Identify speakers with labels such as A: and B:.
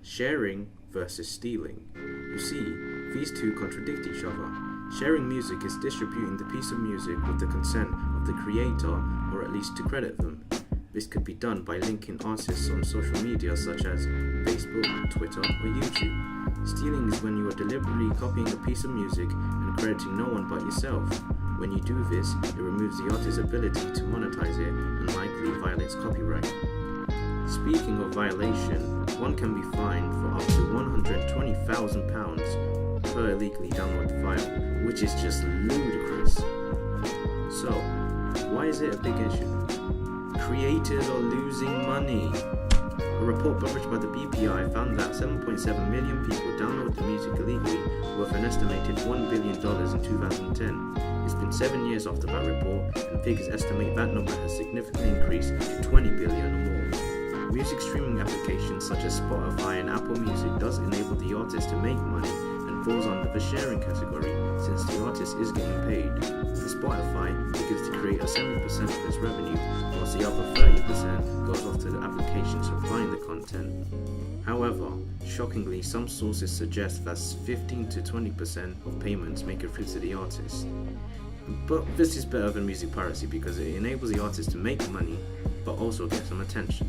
A: Sharing versus stealing. You see, these two contradict each other. Sharing music is distributing the piece of music with the consent of the creator, or at least to credit them. This could be done by linking artists on social media such as Facebook, Twitter, or YouTube. Stealing is when you are deliberately copying a piece of music and crediting no one but yourself. When you do this, it removes the artist's ability to monetize it and likely violates copyright. Speaking of violation, one can be fined for up to £120,000 per illegally downloaded file, which is just ludicrous. So, why is it a big issue? Creators are losing money. A report published by the BPI found that 7.7 million people downloaded music illegally, worth an estimated $1 billion in 2010. It's been 7 years after that report, and figures estimate that number has significantly increased to 20 billion or more. Music streaming applications such as Spotify and Apple Music does enable the artist to make money and falls under the sharing category since the artist is getting paid. For Spotify, it gives the creator 70% of its revenue, whilst the other 30% goes off to the application supplying the content. However, shockingly, some sources suggest that 15 to 20% of payments make it through to the artist. But this is better than music piracy because it enables the artist to make money but also get some attention.